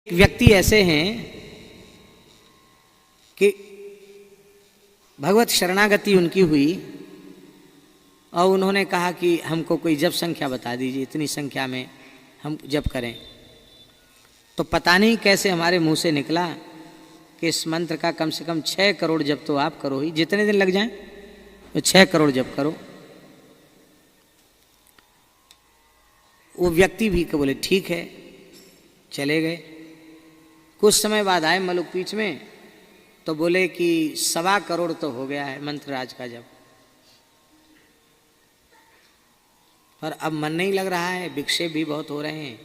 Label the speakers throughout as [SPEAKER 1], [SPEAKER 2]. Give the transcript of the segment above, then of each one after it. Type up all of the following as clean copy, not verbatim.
[SPEAKER 1] व्यक्ति ऐसे हैं कि भगवत शरणागति उनकी हुई और उन्होंने कहा कि हमको कोई जप संख्या बता दीजिए, इतनी संख्या में हम जप करें। तो पता नहीं कैसे हमारे मुंह से निकला कि इस मंत्र का कम से कम 6 करोड़ जप तो आप करो ही, जितने दिन लग जाएं तो 6 करोड़ जप करो। वो व्यक्ति भी को बोले ठीक है, चले गए। कुछ समय बाद आए मलुक पीछ में तो बोले कि 1.25 करोड़ तो हो गया है मंत्रराज का जप, पर अब मन नहीं लग रहा है, विक्षेप भी बहुत हो रहे हैं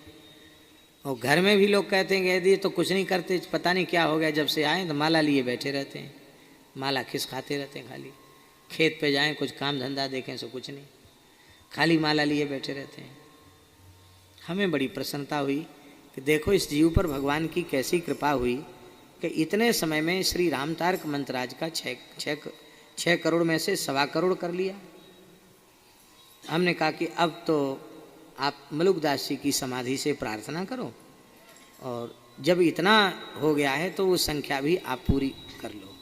[SPEAKER 1] और घर में भी लोग कहते हैं कि यदि तो कुछ नहीं करते, पता नहीं क्या हो गया, जब से आए तो माला लिए बैठे रहते हैं, माला खिस खाते रहते हैं, खाली खेत पे जाएं कुछ काम धंधा देखें सो कुछ नहीं, खाली माला लिए बैठे रहते हैं। हमें बड़ी प्रसन्नता हुई कि देखो इस जीव पर भगवान की कैसी कृपा हुई कि इतने समय में श्री रामतारक मंत्रराज का 6 करोड़ में से 1.25 करोड़ कर लिया। हमने कहा कि अब तो आप मलुकदास जी की समाधि से प्रार्थना करो और जब इतना हो गया है तो वो संख्या भी आप पूरी कर लो,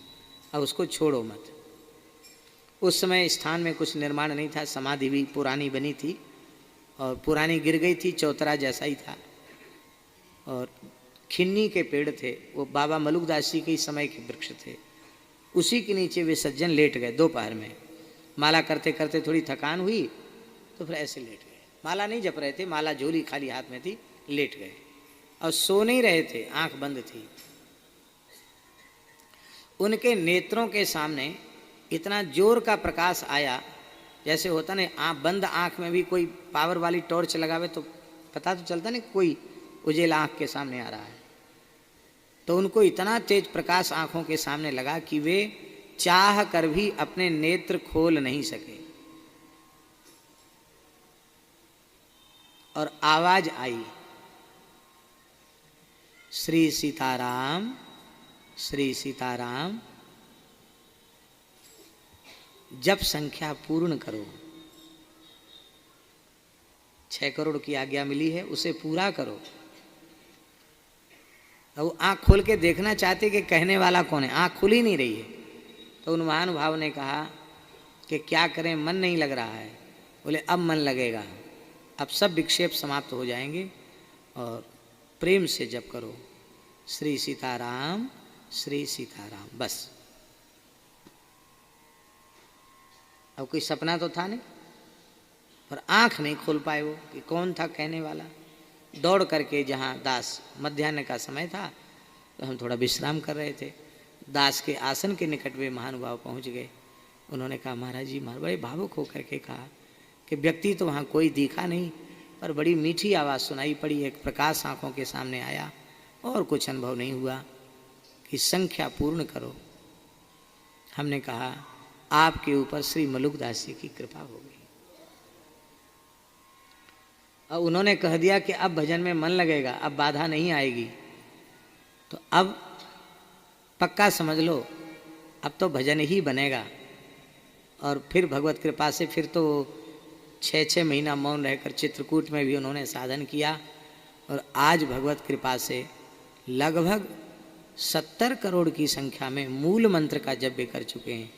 [SPEAKER 1] अब उसको छोड़ो मत। उस समय स्थान में कुछ निर्माण नहीं था, समाधि भी पुरानी बनी थी और पुरानी गिर गई थी, चौतरा जैसा ही था और खिन्नी के पेड़ थे, वो बाबा मलुकदास जी के समय के वृक्ष थे, उसी के नीचे वे सज्जन लेट गए। दोपहर में माला करते करते थोड़ी थकान हुई तो फिर ऐसे लेट गए, माला नहीं जप रहे थे, माला झोली खाली हाथ में थी, लेट गए और सो नहीं रहे थे, आंख बंद थी। उनके नेत्रों के सामने इतना जोर का प्रकाश आया, जैसे होता ना बंद आंख में भी कोई पावर वाली टॉर्च लगावे तो पता तो चलता नहीं कोई उजेला आंख के सामने आ रहा है। तो उनको इतना तेज प्रकाश आंखों के सामने लगा कि वे चाह कर भी अपने नेत्र खोल नहीं सके और आवाज आई, श्री सीताराम, श्री सीताराम, जप संख्या पूर्ण करो। 6 करोड़ की आज्ञा मिली है, उसे पूरा करो। तो वो आँख खोल के देखना चाहते कि कहने वाला कौन है, आँख खुल ही नहीं रही है। तो उन महानुभाव ने कहा कि क्या करें, मन नहीं लग रहा है। बोले अब मन लगेगा, अब सब विक्षेप समाप्त हो जाएंगे और प्रेम से जप करो, श्री सीताराम, श्री सीताराम, बस। अब कोई सपना तो था नहीं, पर आंख नहीं खोल पाए वो कि कौन था कहने वाला। दौड़ करके जहाँ दास, मध्याह्न का समय था तो हम थोड़ा विश्राम कर रहे थे, दास के आसन के निकट वे महानुभाव पहुँच गए। उन्होंने कहा महाराज जी, बड़े भावुक होकर के कहा कि व्यक्ति तो वहाँ कोई दिखा नहीं, पर बड़ी मीठी आवाज़ सुनाई पड़ी, एक प्रकाश आँखों के सामने आया और कुछ अनुभव नहीं हुआ कि संख्या पूर्ण करो। हमने कहा आपके ऊपर श्री मलुकदास जी की कृपा हो गई। और उन्होंने कह दिया कि अब भजन में मन लगेगा, अब बाधा नहीं आएगी, तो अब पक्का समझ लो अब तो भजन ही बनेगा। और फिर भगवत कृपा से फिर तो 6 महीना मौन रहकर चित्रकूट में भी उन्होंने साधन किया और आज भगवत कृपा से लगभग 70 करोड़ की संख्या में मूल मंत्र का जप भी कर चुके हैं।